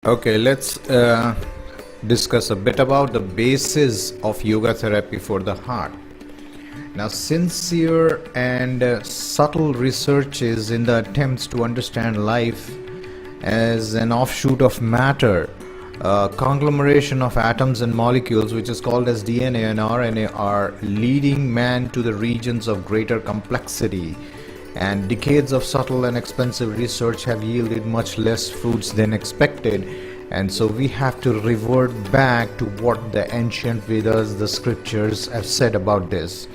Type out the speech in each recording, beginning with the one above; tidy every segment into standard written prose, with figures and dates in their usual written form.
Okay, let's discuss a bit about the basis of yoga therapy for the heart. Now, sincere and subtle researches in the attempts to understand life as an offshoot of matter, a conglomeration of atoms and molecules, which is called as DNA and RNA, are leading man to the regions of greater complexity. And decades of subtle and expensive research have yielded much less fruits than expected. And so we have to revert back to what the ancient Vedas, the scriptures, have said about this.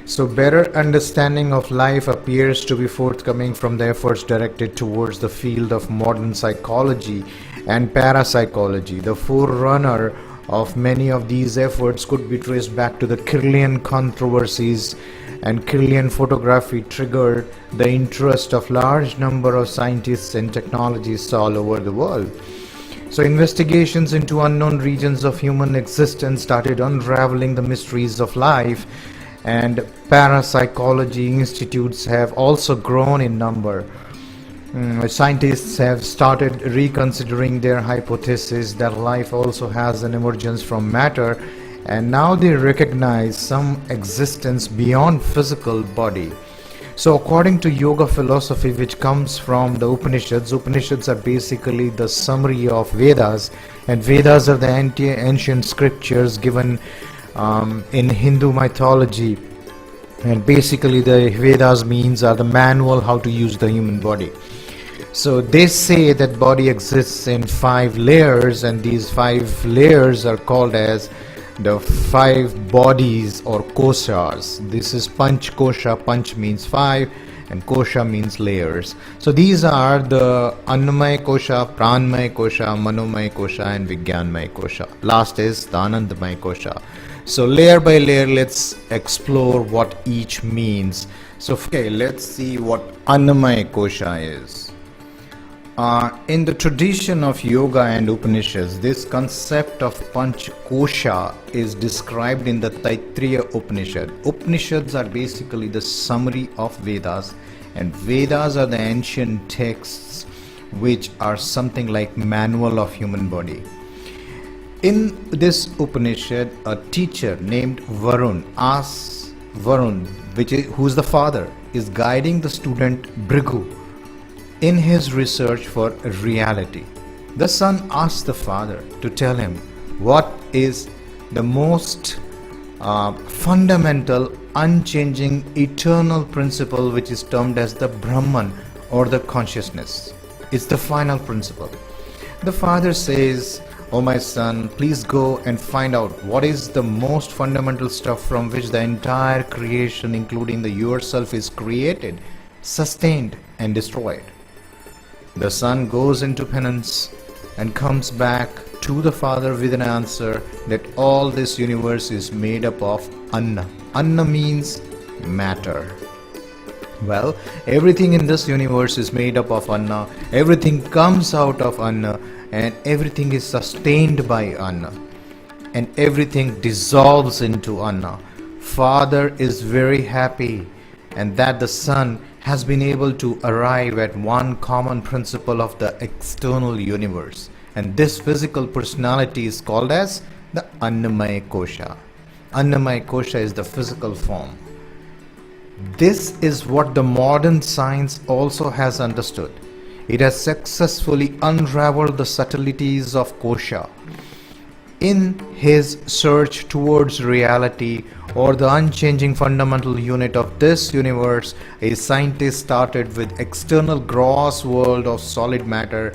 So better understanding of life appears to be forthcoming from the efforts directed towards the field of modern psychology and parapsychology. The forerunner of many of these efforts could be traced back to the Kirlian controversies, and Kirlian photography triggered the interest of large number of scientists and technologists all over the world. So investigations into unknown regions of human existence started unraveling the mysteries of life, and parapsychology institutes have also grown in number. Scientists have started reconsidering their hypothesis that life also has an emergence from matter, and now they recognize some existence beyond physical body. So according to yoga philosophy, which comes from the Upanishads are basically the summary of Vedas, and Vedas are the ancient scriptures given in Hindu mythology. And basically the Vedas means are the manual how to use the human body. So they say that body exists in 5 layers, and these 5 layers are called as the 5 bodies or koshas. This is panchkosha. Panch means 5 and kosha means layers. So these are the annamaya kosha, pranmaya kosha, manomaya kosha and vijnanmaya kosha. Last is the anandamaya kosha. So layer by layer, let's explore what each means. So okay, let's see what annamaya kosha is. In the tradition of yoga and Upanishads, this concept of panchkosha is described in the Taittiriya Upanishad. Upanishads are basically the summary of Vedas, and Vedas are the ancient texts which are something like manual of human body. In this Upanishad, a teacher named Varun asks Varun, who's the father, is guiding the student Bhrigu in his research for reality. The son asks the father to tell him what is the most fundamental, unchanging, eternal principle which is termed as the Brahman or the consciousness. It's the final principle. The father says, "Oh my son, please go and find out what is the most fundamental stuff from which the entire creation, including the yourself, is created, sustained and destroyed." The son goes into penance and comes back to the father with an answer that all this universe is made up of anna. Anna means matter. Well, everything in this universe is made up of anna, everything comes out of anna, and everything is sustained by anna, and everything dissolves into anna. Father is very happy, and that the son has been able to arrive at one common principle of the external universe, and this physical personality is called as the Annamaya Kosha. Annamaya Kosha is the physical form. This is what the modern science also has understood. It has successfully unraveled the subtleties of Kosha. In his search towards reality, or the unchanging fundamental unit of this universe, a scientist started with external gross world of solid matter,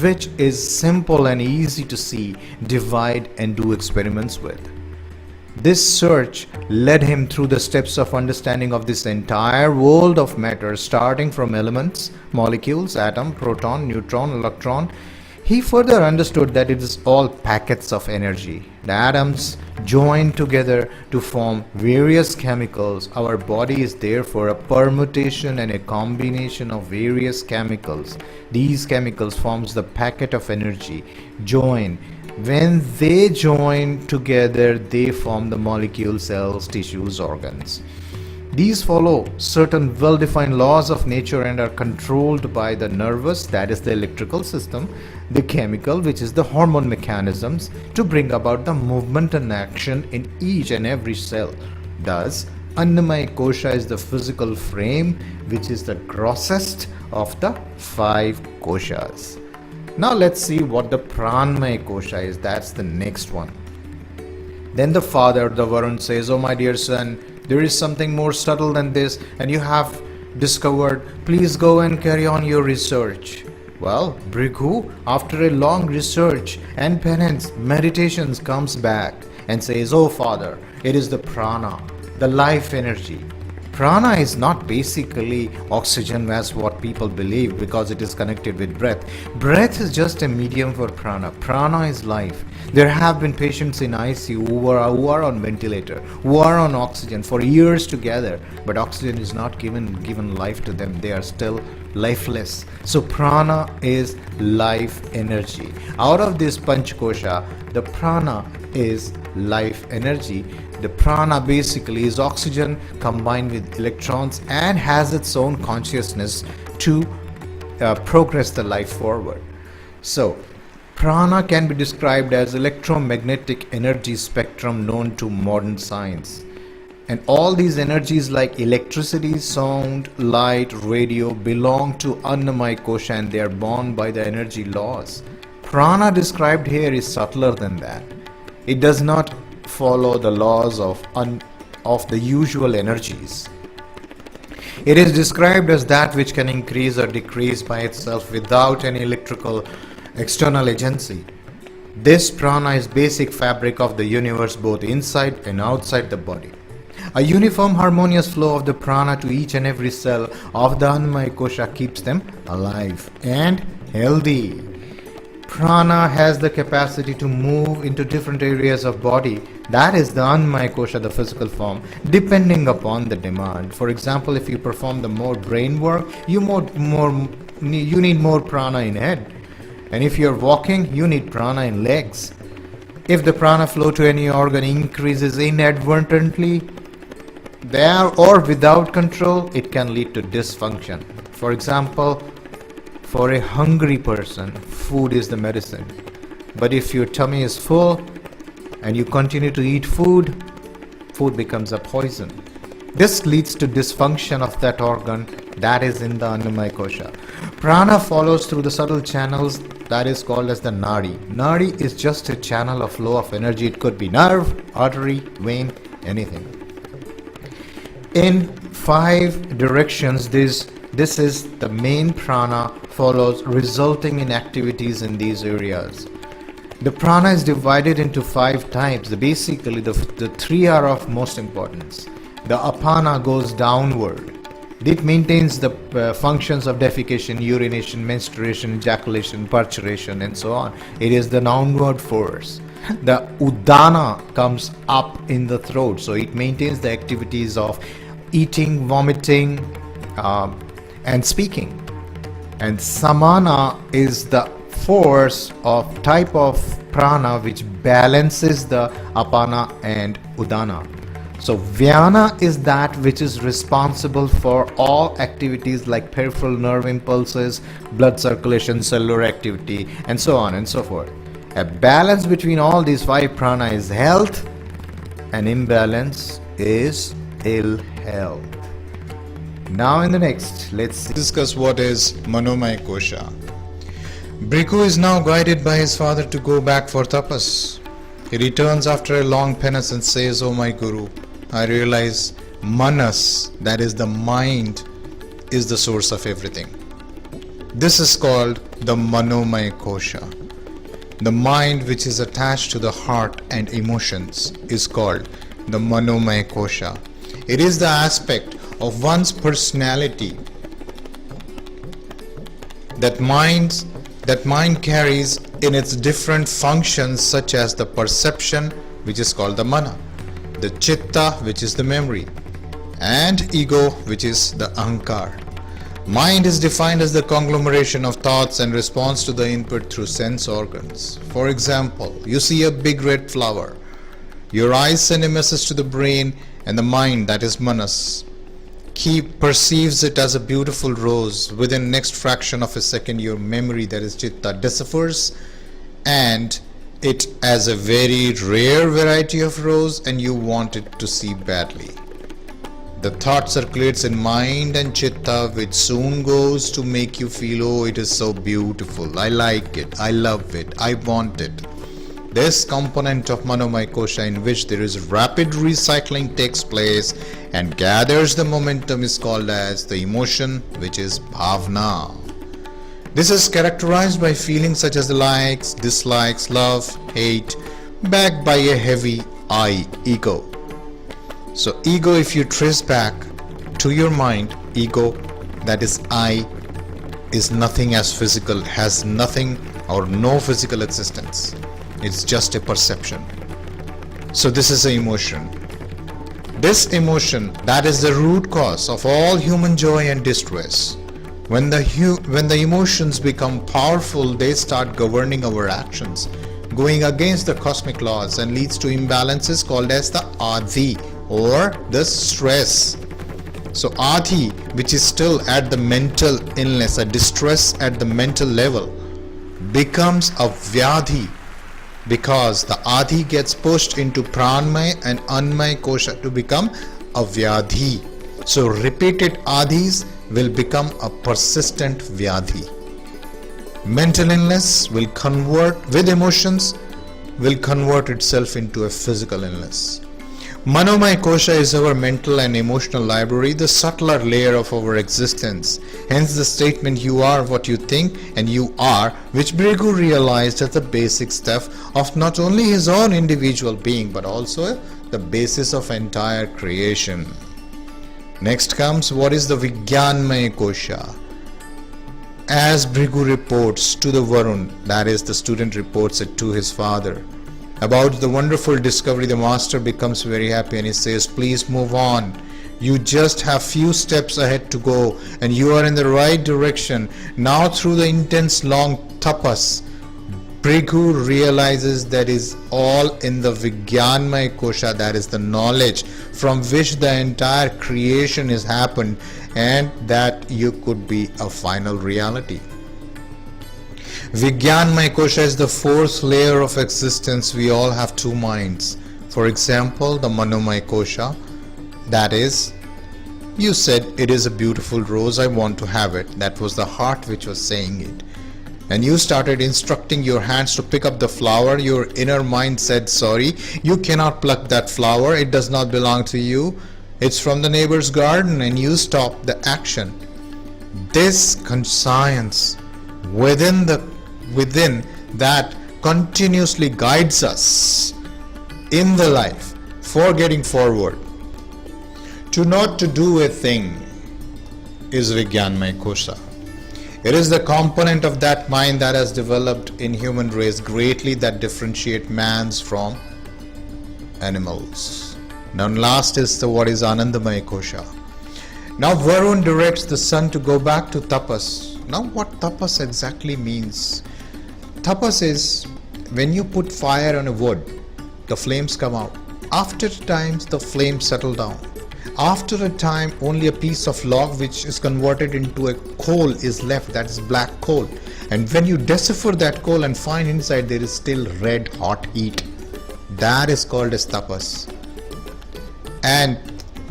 which is simple and easy to see, divide and do experiments with. This search led him through the steps of understanding of this entire world of matter, starting from elements, molecules, atom, proton, neutron, electron. He further understood that it is all packets of energy. The atoms join together to form various chemicals. Our body is therefore a permutation and a combination of various chemicals. These chemicals forms the packet of energy. When they join together, they form the molecule, cells, tissues, organs. These follow certain well-defined laws of nature and are controlled by the nervous, that is the electrical system, the chemical, which is the hormone mechanisms, to bring about the movement and action in each and every cell. Thus, Annamaya Kosha is the physical frame, which is the grossest of the 5 koshas. Now let's see what the Pranamaya Kosha is. That's the next one. Then the father, the Varun, says, "Oh my dear son, there is something more subtle than this, and you have discovered. Please go and carry on your research." Well, Bhrigu, after a long research and penance, meditations, comes back and says, "Oh father, it is the prana, the life energy." Prana is not basically oxygen as what people believe, because it is connected with breath. Breath is just a medium for prana. Prana is life. There have been patients in ICU who are on ventilator, who are on oxygen for years together, but oxygen is not given life to them. They are still lifeless. So prana is life energy. Out of this panchkosha, the prana is life energy. The prana basically is oxygen combined with electrons and has its own consciousness to progress the life forward. So prana can be described as electromagnetic energy spectrum known to modern science. And all these energies like electricity, sound, light, radio belong to Annamaya Kosha, and they are born by the energy laws. Prana described here is subtler than that. It does not follow the laws of the usual energies. It is described as that which can increase or decrease by itself without any electrical external agency. This prana is basic fabric of the universe, both inside and outside the body. A uniform harmonious flow of the prana to each and every cell of the Annamaya Kosha keeps them alive and healthy. Prana has the capacity to move into different areas of body. That is the Annamaya Kosha, the physical form, depending upon the demand. For example, if you perform the more brain work, you need more prana in head. And if you're walking, you need prana in legs. If the prana flow to any organ increases inadvertently, there or without control, it can lead to dysfunction. For example, for a hungry person, food is the medicine. But if your tummy is full and you continue to eat food, food becomes a poison. This leads to dysfunction of that organ that is in the Annamaya Kosha. Prana follows through the subtle channels that is called as the nadi. Nadi is just a channel of flow of energy. It could be nerve, artery, vein, anything. In 5 directions, this is the main prana follows, resulting in activities in these areas. The prana is divided into 5 types. Basically, the 3 are of most importance. The apana goes downward. It maintains the functions of defecation, urination, menstruation, ejaculation, parturition, and so on. It is the downward force. The udana comes up in the throat, so it maintains the activities of eating, vomiting, and speaking. And samana is the force of type of prana which balances the apana and udana. So Vyana is that which is responsible for all activities like peripheral nerve impulses, blood circulation, cellular activity, and so on and so forth. A balance between all these 5 prana is health, and imbalance is ill health. Now in the next, let's discuss what is Manomaya Kosha. Bhrigu is now guided by his father to go back for tapas. He returns after a long penance and says, "Oh my Guru, I realize manas, that is the mind, is the source of everything." This is called the Manomaya Kosha. The mind which is attached to the heart and emotions is called the Manomaya Kosha. It is the aspect of one's personality that mind carries in its different functions, such as the perception, which is called the mana, the chitta, which is the memory, and ego, which is the ahankar. Mind is defined as the conglomeration of thoughts and response to the input through sense organs. For example, you see a big red flower. Your eyes send a message to the brain and the mind, that is manas. he perceives it as a beautiful rose. Within next fraction of a second, your memory, that is chitta, deciphers and it as a very rare variety of rose, and you want it to see badly. The thought circulates in mind and chitta, which soon goes to make you feel, oh, it is so beautiful, I like it, I love it, I want it. This component of manomaya kosha, in which there is rapid recycling takes place and gathers the momentum, is called as the emotion, which is bhavna. This is characterized by feelings such as likes, dislikes, love, hate, backed by a heavy I, ego. So ego, if you trace back to your mind, ego, that is I, is nothing as physical, has nothing or no physical existence. It's just a perception. So this is an emotion. This emotion, that is the root cause of all human joy and distress. When the emotions become powerful, they start governing our actions, going against the cosmic laws, and leads to imbalances called as the adi, or the stress. So adi, which is still at the mental illness, a distress at the mental level, becomes a vyadhi, because the adi gets pushed into pranmaya and annamaya kosha to become a vyadhi. So repeated adis will become a persistent vyadhi. Mental illness will convert with emotions, will convert itself into a physical illness. Manomaya kosha is our mental and emotional library, the subtler layer of our existence. Hence the statement, you are what you think and you are, which Bhrigu realized as the basic stuff of not only his own individual being, but also the basis of entire creation. Next comes, what is the Vijnanmaya kosha? As Bhrigu reports to the Varun, that is the student reports it to his father, about the wonderful discovery, the master becomes very happy and he says, please move on. You just have few steps ahead to go and you are in the right direction. Now through the intense long tapas, Bhrigu realizes that is all in the Vijnanmaya kosha, that is the knowledge from which the entire creation is happened, and that you could be a final reality. Vijnanmaya kosha is the fourth layer of existence. We all have two minds. For example, the manomaya kosha, that is, you said it is a beautiful rose, I want to have it. That was the heart which was saying it. And you started instructing your hands to pick up the flower. Your inner mind said, sorry, you cannot pluck that flower, it does not belong to you, it's from the neighbor's garden, and you stop the action. This conscience within that continuously guides us in the life for getting forward. To not to do a thing is Vijnanmaya kosha. It is the component of that mind that has developed in human race greatly, that differentiate man's from animals. Now last is what is Anandamaya kosha. Now Varun directs the sun to go back to tapas. Now what tapas exactly means? Tapas is when you put fire on a wood, the flames come out. After times the flames settle down. After a time, only a piece of log which is converted into a coal is left, that is black coal. And when you decipher that coal and find inside there is still red hot heat, that is called as tapas. And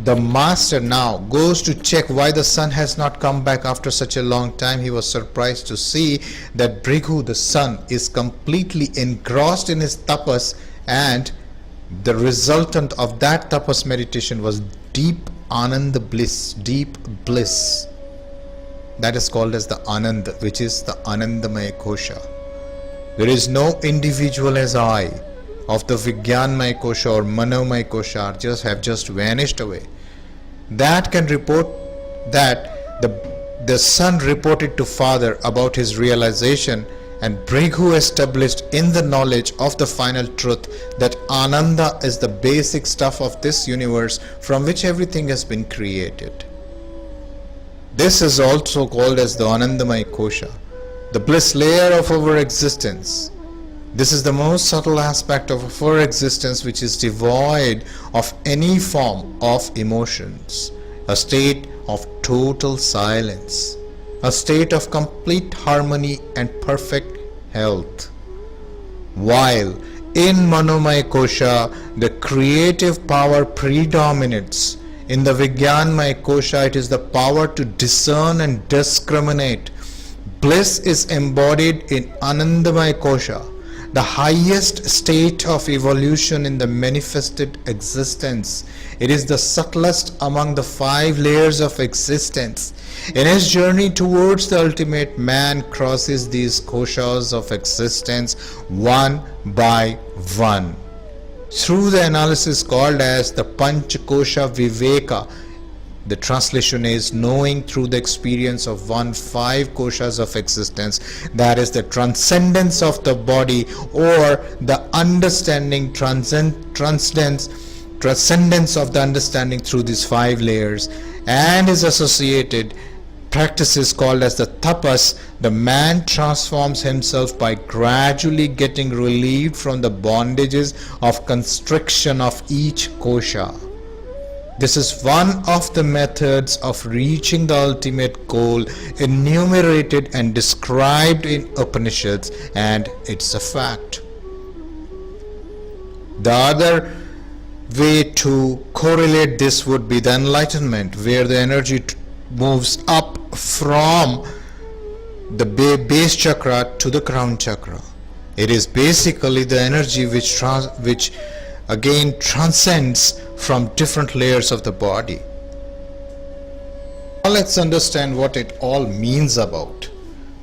the master now goes to check why the sun has not come back after such a long time. He was surprised to see that Bhrigu, the sun, is completely engrossed in his tapas, and the resultant of that tapas meditation was deep ananda bliss, deep bliss. That is called as the ananda, which is the anandamaya kosha. There is no individual as I of the Vijnanmaya kosha or manomaya kosha have just vanished away. That can report that the son reported to father about his realization, and Bhrigu established in the knowledge of the final truth that Ananda is the basic stuff of this universe from which everything has been created. This is also called as the Anandamaya kosha, the bliss layer of our existence. This is the most subtle aspect of our existence, which is devoid of any form of emotions, a state of total silence, a state of complete harmony and perfect health. While in Manomaya Kosha, the creative power predominates. In the Vijnanmaya Kosha, it is the power to discern and discriminate. Bliss is embodied in Anandamaya Kosha, the highest state of evolution in the manifested existence. It is the subtlest among the 5 layers of existence. In his journey towards the ultimate, man crosses these koshas of existence one by one. Through the analysis called as the panchkosha viveka, the translation is knowing through the experience of 5 koshas of existence, that is the transcendence of the body, or the understanding transcendence of the understanding through these 5 layers, and is associated practices called as the tapas. The man transforms himself by gradually getting relieved from the bondages of constriction of each kosha. This is one of the methods of reaching the ultimate goal enumerated and described in Upanishads, and it's a fact. The other way to correlate this would be the enlightenment, where the energy moves up from the base chakra to the crown chakra. It is basically the energy which again transcends from different layers of the body. Now let's understand what it all means about.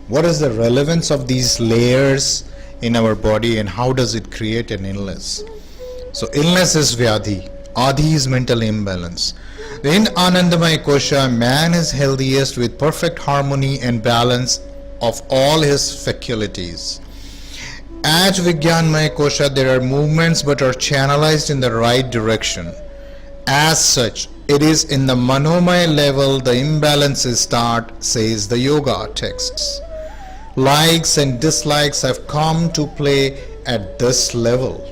What is the relevance of these layers in our body, and how does it create an illness? So illness is vyadhi. Adi is mental imbalance. In Anandamaya Kosha, man is healthiest with perfect harmony and balance of all his faculties. At Vijnanmaya Kosha, there are movements but are channelized in the right direction. As such, it is in the Manomaya level the imbalances start, says the yoga texts. Likes and dislikes have come to play at this level.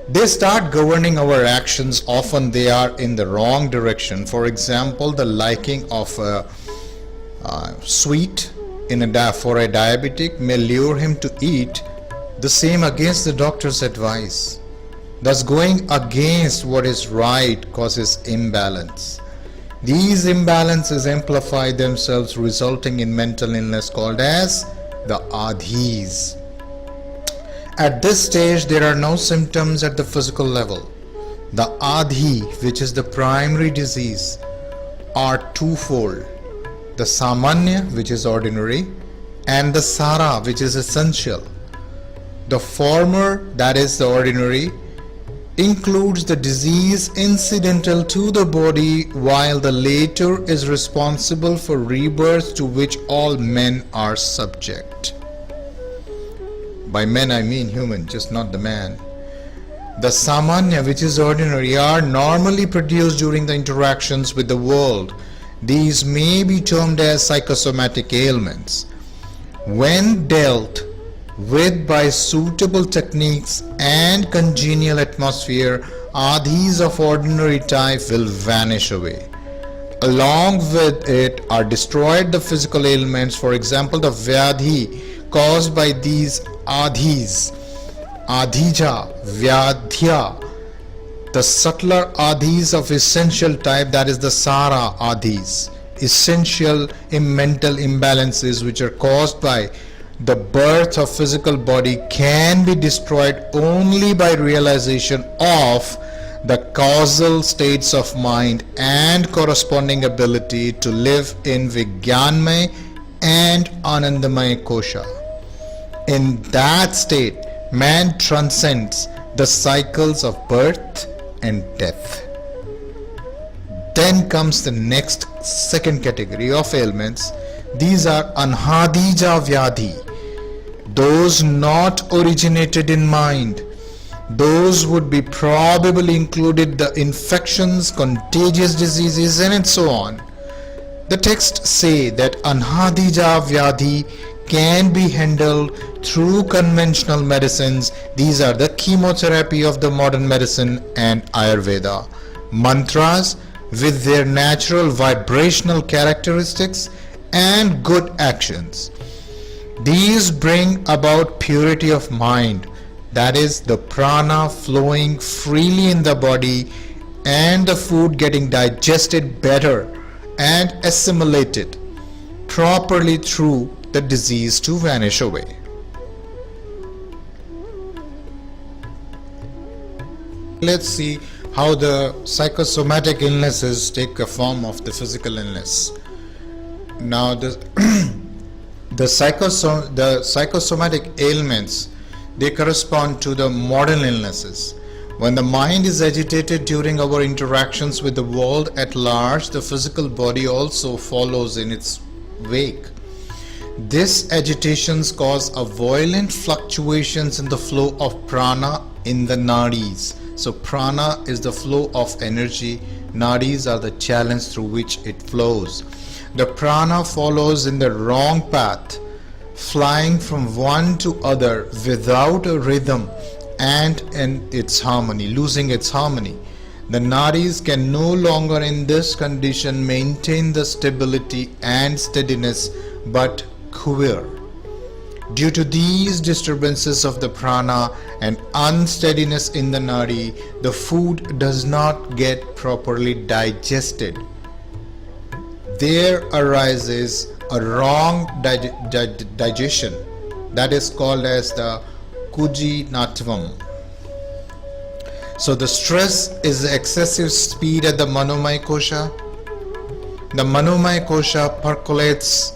They start governing our actions. Often they are in the wrong direction. For example, the liking of sweet for a diabetic may lure him to eat the same against the doctor's advice. Thus, going against what is right causes imbalance. These imbalances amplify themselves, resulting in mental illness called as the adhis. At this stage, there are no symptoms at the physical level. The adhi, which is the primary disease, are twofold: the samanya, which is ordinary, and the sara, which is essential. The former, that is the ordinary, includes the disease incidental to the body, while the latter is responsible for rebirth, to which all men are subject. By men I mean human, just not the man. The samanya, which is ordinary, are normally produced during the interactions with the world. These may be termed as psychosomatic ailments. When dealt with by suitable techniques and congenial atmosphere, adhis of ordinary type will vanish away. Along with it are destroyed the physical ailments. For example, the vyadhi caused by these adhis, adhija, vyadhya, the subtler adhis of essential type, that is the sara adhis, essential mental imbalances which are caused by the birth of physical body, can be destroyed only by realization of the causal states of mind and corresponding ability to live in Vijnanmaya and Anandamaya Kosha. In that state, man transcends the cycles of birth and death. Then comes the next second category of ailments. These are anhadija vyadhi, those not originated in mind. Those would be probably included the infections, contagious diseases, and so on. The texts say that anhadija vyadhi can be handled through conventional medicines. These are the chemotherapy of the modern medicine and Ayurveda. Mantras, with their natural vibrational characteristics and good actions. These bring about purity of mind, that is, the prana flowing freely in the body and the food getting digested better and assimilated properly through the disease to vanish away. Let's see how the psychosomatic illnesses take a form of the physical illness. Now the psychosomatic ailments, they correspond to the modern illnesses. When the mind is agitated during our interactions with the world at large, the physical body also follows in its wake. These agitations cause a violent fluctuations in the flow of prana in the nadis. So prana is the flow of energy, nadis are the channels through which it flows. The prana follows in the wrong path, flying from one to other without a rhythm and in its harmony, losing its harmony. The nadis can no longer in this condition maintain the stability and steadiness but quiver. Due to these disturbances of the prana and unsteadiness in the nadi, the food does not get properly digested. There arises a wrong digestion, that is called as the kujinatvam. So the stress is the excessive speed at the manomaya kosha. The manomaya kosha percolates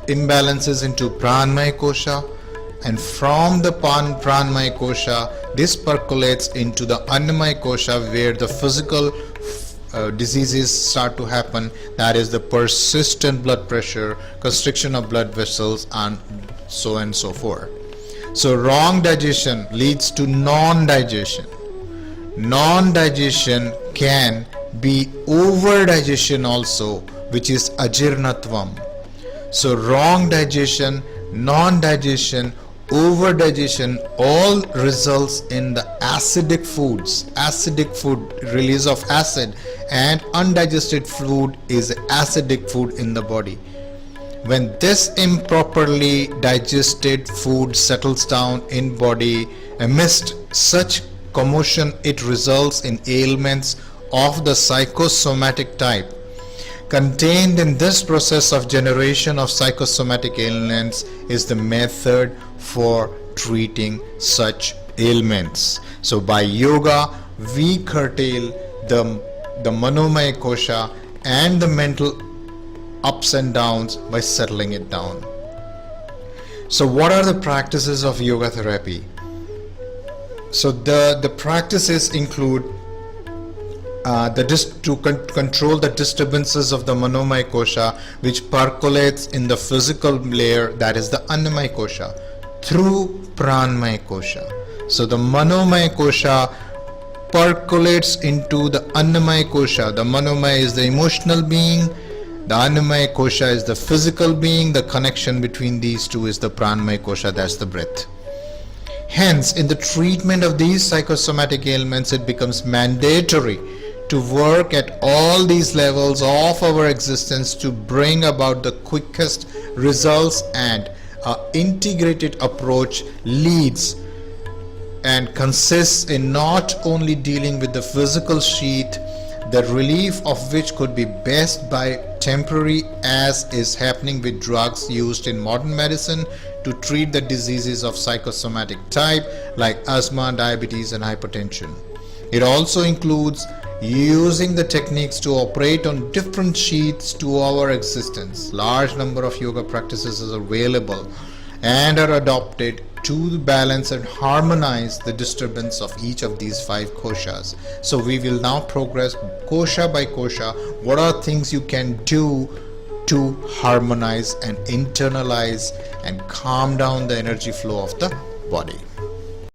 imbalances into pranmaya kosha, and from the pranmaya kosha this percolates into the annamaya kosha, where the physical diseases start to happen, that is the persistent blood pressure, constriction of blood vessels, and so forth. So wrong digestion leads to non-digestion. Non-digestion can be over-digestion also, which is ajirnatvam. So wrong digestion, non-digestion, over-digestion all results in the acidic foods. Acidic food, release of acid, and undigested food is acidic food in the body. When this improperly digested food settles down in body, amidst such commotion it results in ailments of the psychosomatic type. Contained in this process of generation of psychosomatic ailments is the method for treating such ailments. So by yoga we curtail the manomaya kosha and the mental ups and downs by settling it down. So what are the practices of yoga therapy? So the practices include control the disturbances of the manomaya kosha, which percolates in the physical layer, that is the annamaya kosha, through pranmaya kosha. So the manomaya kosha percolates into the annamaya kosha. The manomaya is the emotional being, the annamaya kosha is the physical being. The connection between these two is the pranmaya kosha, that's the breath. Hence, in the treatment of these psychosomatic ailments, it becomes mandatory to work at all these levels of our existence to bring about the quickest results, and an integrated approach leads and consists in not only dealing with the physical sheath, the relief of which could be best by temporary, as is happening with drugs used in modern medicine to treat the diseases of psychosomatic type like asthma, diabetes, and hypertension. It also includes using the techniques to operate on different sheaths to our existence. Large number of yoga practices are available and are adopted to balance and harmonize the disturbance of each of these 5 koshas. So we will now progress kosha by kosha. What are things you can do to harmonize and internalize and calm down the energy flow of the body?